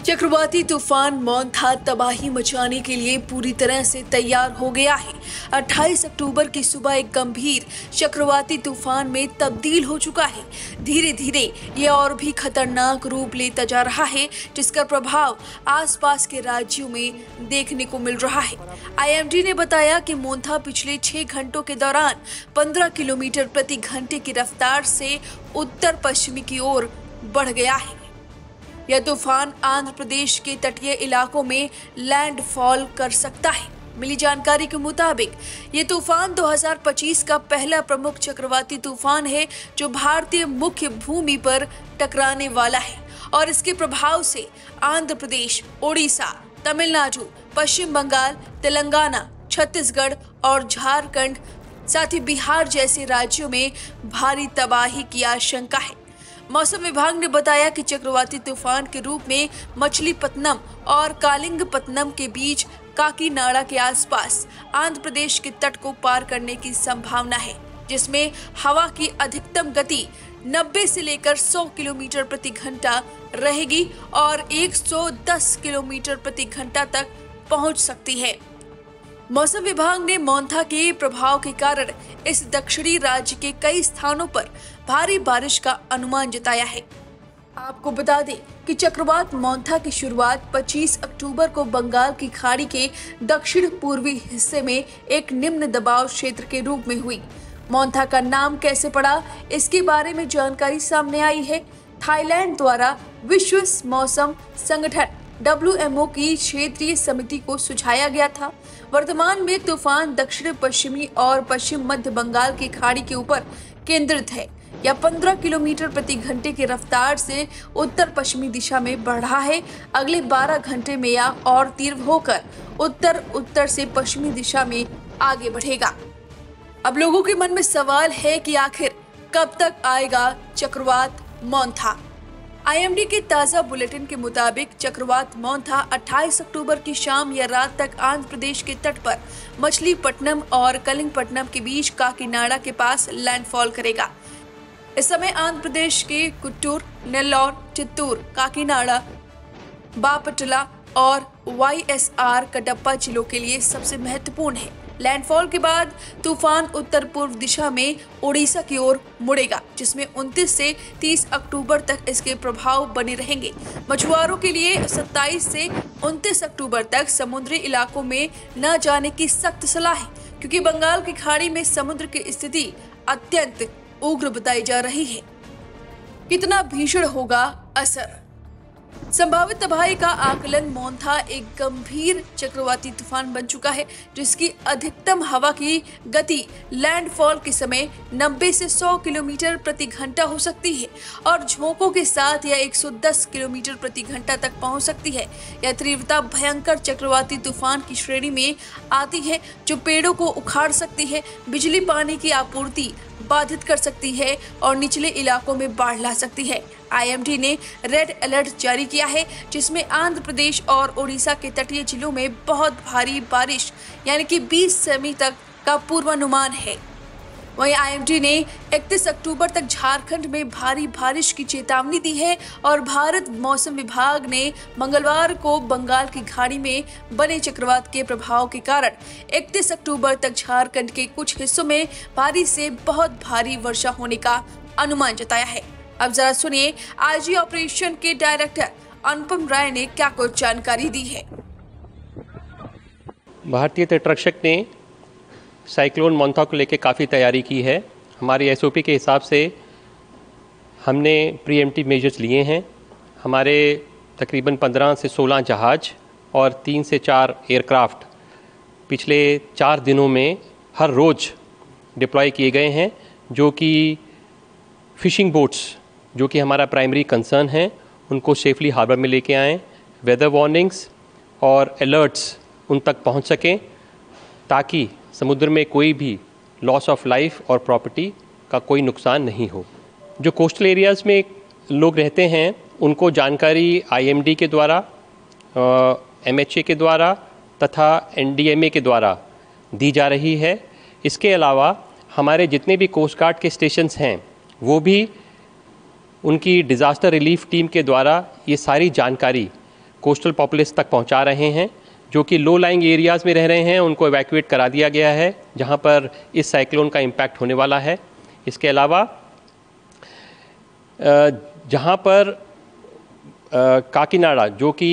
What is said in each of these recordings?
चक्रवाती तूफान मोंथा तबाही मचाने के लिए पूरी तरह से तैयार हो गया है। 28 अक्टूबर की सुबह एक गंभीर चक्रवाती तूफान में तब्दील हो चुका है। धीरे धीरे ये और भी खतरनाक रूप लेता जा रहा है, जिसका प्रभाव आसपास के राज्यों में देखने को मिल रहा है। आईएमडी ने बताया कि मोंथा पिछले 6 घंटों के दौरान 15 किलोमीटर प्रति घंटे की रफ्तार से उत्तर पश्चिमी की ओर बढ़ गया है। यह तूफान आंध्र प्रदेश के तटीय इलाकों में लैंडफॉल कर सकता है। मिली जानकारी के मुताबिक ये तूफान 2025 का पहला प्रमुख चक्रवाती तूफान है जो भारतीय मुख्य भूमि पर टकराने वाला है और इसके प्रभाव से आंध्र प्रदेश, ओडिशा, तमिलनाडु, पश्चिम बंगाल, तेलंगाना, छत्तीसगढ़ और झारखंड साथ ही बिहार जैसे राज्यों में भारी तबाही की आशंका है। मौसम विभाग ने बताया कि चक्रवाती तूफान के रूप में मछलीपत्तनम और कालिंगपत्तनम के बीच काकीनाडा के आसपास आंध्र प्रदेश के तट को पार करने की संभावना है, जिसमें हवा की अधिकतम गति 90 से लेकर 100 किलोमीटर प्रति घंटा रहेगी और 110 किलोमीटर प्रति घंटा तक पहुंच सकती है। मौसम विभाग ने मोंथा के प्रभाव के कारण इस दक्षिणी राज्य के कई स्थानों पर भारी बारिश का अनुमान जताया है। आपको बता दें कि चक्रवात मोंथा की शुरुआत 25 अक्टूबर को बंगाल की खाड़ी के दक्षिण पूर्वी हिस्से में एक निम्न दबाव क्षेत्र के रूप में हुई। मोंथा का नाम कैसे पड़ा, इसके बारे में जानकारी सामने आई है। थाईलैंड द्वारा विश्व मौसम संगठन WMO की क्षेत्रीय समिति को सुझाया गया था। वर्तमान में तूफान दक्षिण पश्चिमी और पश्चिम मध्य बंगाल की खाड़ी के ऊपर केंद्रित है। यह 15 किलोमीटर प्रति घंटे की रफ्तार से उत्तर पश्चिमी दिशा में बढ़ रहा है। अगले 12 घंटे में यह और तीव्र होकर उत्तर उत्तर से पश्चिमी दिशा में आगे बढ़ेगा। अब लोगों के मन में सवाल है कि आखिर कब तक आएगा चक्रवात मोंथा। आईएमडी के ताजा बुलेटिन के मुताबिक चक्रवात मोंथा 28 अक्टूबर की शाम या रात तक आंध्र प्रदेश के तट पर मछलीपट्टनम और कलिंगपट्टनम के बीच काकीनाडा के पास लैंडफॉल करेगा। इस समय आंध्र प्रदेश के कुट्टूर, नेल्लौर, चित्तूर, काकीनाडा, बापटला और YSR कडप्पा जिलों के लिए सबसे महत्वपूर्ण है। लैंडफॉल के बाद तूफान उत्तर पूर्व दिशा में ओडिशा की ओर मुड़ेगा, जिसमें 29 से 30 अक्टूबर तक इसके प्रभाव बने रहेंगे। मछुआरों के लिए 27 से 29 अक्टूबर तक समुद्री इलाकों में न जाने की सख्त सलाह है, क्योंकि बंगाल की खाड़ी में समुद्र की स्थिति अत्यंत उग्र बताई जा रही है। कितना भीषण होगा असर? संभावित तबाही का आकलन मोंथा एक गंभीर चक्रवाती तूफान बन चुका है, जिसकी अधिकतम हवा की गति लैंडफॉल के समय 90 से 100 किलोमीटर प्रति घंटा हो सकती है और झोंकों के साथ यह 110 किलोमीटर प्रति घंटा तक पहुंच सकती है। यह तीव्रता भयंकर चक्रवाती तूफान की श्रेणी में आती है, जो पेड़ों को उखाड़ सकती है, बिजली पानी की आपूर्ति बाधित कर सकती है और निचले इलाकों में बाढ़ ला सकती है। आईएमडी ने रेड अलर्ट जारी किया है, जिसमें आंध्र प्रदेश और ओडिशा के तटीय जिलों में बहुत भारी बारिश यानी कि 20 सेमी तक का पूर्वानुमान है। वहीं आईएमडी ने 31 अक्टूबर तक झारखंड में भारी बारिश की चेतावनी दी है और भारत मौसम विभाग ने मंगलवार को बंगाल की खाड़ी में बने चक्रवात के प्रभाव के कारण 31 अक्टूबर तक झारखंड के कुछ हिस्सों में भारी से बहुत भारी वर्षा होने का अनुमान जताया है। अब जरा सुनिए आईजी ऑपरेशन के डायरेक्टर अनुपम राय ने क्या कुछ जानकारी दी है। भारतीय तटरक्षक ने साइक्लोन मोंथा को लेकर काफ़ी तैयारी की है। हमारी SOP के हिसाब से हमने प्रीएम्प्टिव मेजर्स लिए हैं। हमारे तकरीबन 15 से 16 जहाज और 3 से 4 एयरक्राफ्ट पिछले 4 दिनों में हर रोज़ डिप्लॉय किए गए हैं, जो कि फिशिंग बोट्स, जो कि हमारा प्राइमरी कंसर्न है, उनको सेफली हार्बर में लेके आएँ। वेदर वार्निंग्स और अलर्ट्स उन तक पहुंच सकें ताकि समुद्र में कोई भी लॉस ऑफ लाइफ और प्रॉपर्टी का कोई नुकसान नहीं हो। जो कोस्टल एरियाज़ में लोग रहते हैं उनको जानकारी IMD के द्वारा, MHA के द्वारा तथा NDMA के द्वारा दी जा रही है। इसके अलावा हमारे जितने भी कोस्ट गार्ड के स्टेशंस हैं वो भी उनकी डिज़ास्टर रिलीफ टीम के द्वारा ये सारी जानकारी कोस्टल पॉपुलेशन तक पहुंचा रहे हैं। जो कि लो लाइंग एरियाज़ में रह रहे हैं उनको एवैक्यूएट करा दिया गया है जहां पर इस साइक्लोन का इम्पैक्ट होने वाला है। इसके अलावा जहां पर काकीनाडा जो कि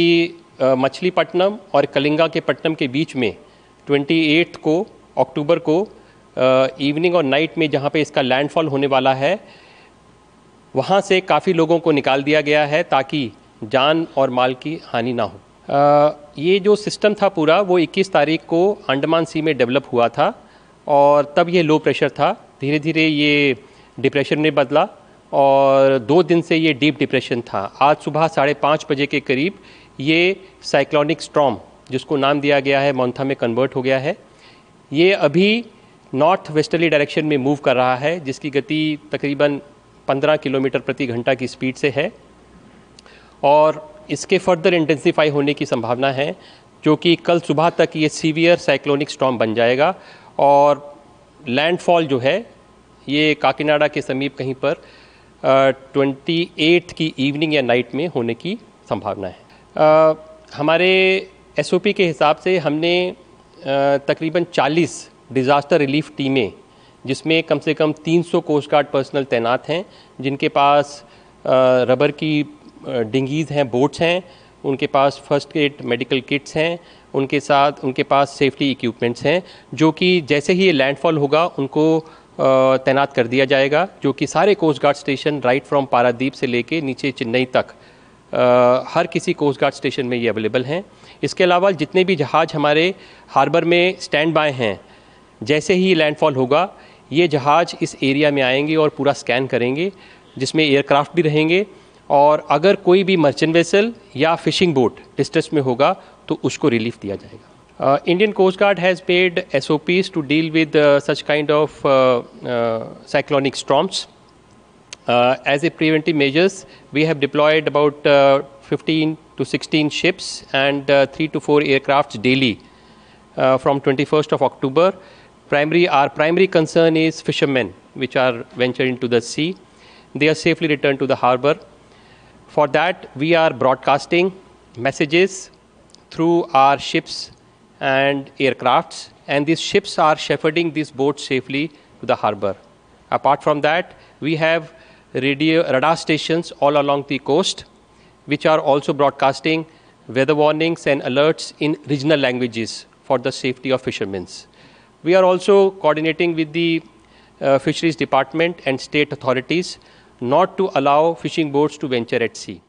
मछलीपट्टनम और कलिंगा के पट्टनम के बीच में 28 को अक्टूबर को इवनिंग और नाइट में जहां पे इसका लैंडफॉल होने वाला है, वहां से काफ़ी लोगों को निकाल दिया गया है ताकि जान और माल की हानि ना हो। ये जो सिस्टम था पूरा वो 21 तारीख को अंडमान सी में डेवलप हुआ था और तब ये लो प्रेशर था। धीरे धीरे ये डिप्रेशन में बदला और 2 दिन से ये डीप डिप्रेशन था। आज सुबह 5:30 बजे के करीब ये साइक्लोनिक स्टॉर्म जिसको नाम दिया गया है मोंथा में कन्वर्ट हो गया है। ये अभी नॉर्थ वेस्टर्ली डायरेक्शन में मूव कर रहा है जिसकी गति तकरीबन 15 किलोमीटर प्रति घंटा की स्पीड से है और इसके फर्दर इंटेंसीफाई होने की संभावना है, जो कि कल सुबह तक ये सीवियर साइक्लोनिक स्टॉर्म बन जाएगा और लैंडफॉल जो है ये काकीनाडा के समीप कहीं पर 28 की इवनिंग या नाइट में होने की संभावना है। हमारे एसओपी के हिसाब से हमने तकरीबन 40 डिज़ास्टर रिलीफ टीमें, जिसमें कम से कम 300 कोस्ट गार्ड पर्सनल तैनात हैं, जिनके पास रबर की डिंगीज़ हैं, बोट्स हैं, उनके पास फर्स्ट एड मेडिकल किट्स हैं, उनके पास सेफ्टी इक्विपमेंट्स हैं, जो कि जैसे ही ये लैंडफॉल होगा उनको तैनात कर दिया जाएगा, जो कि सारे coast guard station right from Paradip से लेके नीचे चेन्नई तक हर किसी कोस्ट गार्ड स्टेशन में ये अवेलेबल हैं। इसके अलावा जितने भी जहाज़ हमारे हार्बर में स्टैंड बाय हैं, जैसे ही लैंडफॉल होगा ये जहाज़ इस एरिया में आएंगे और पूरा स्कैन करेंगे, जिसमें एयरक्राफ्ट भी रहेंगे और अगर कोई भी मर्चेंट वेसल या फिशिंग बोट डिस्ट्रेस में होगा तो उसको रिलीफ दिया जाएगा। Indian Coast Guard has made SOPs to deal with such kind of cyclonic storms. As a preventive measures, we have deployed about 15 to 16 ships and 3 to 4 aircrafts daily from 21st of October. Our primary concern is fishermen which are ventured into the sea. They are safely returned to the harbor. For that, we are broadcasting messages through our ships and aircrafts, and these ships are shepherding these boats safely to the harbor. Apart from that, we have radar stations all along the coast, which are also broadcasting weather warnings and alerts in regional languages for the safety of fishermen. We are also coordinating with the Fisheries Department and state authorities not to allow fishing boats to venture at sea.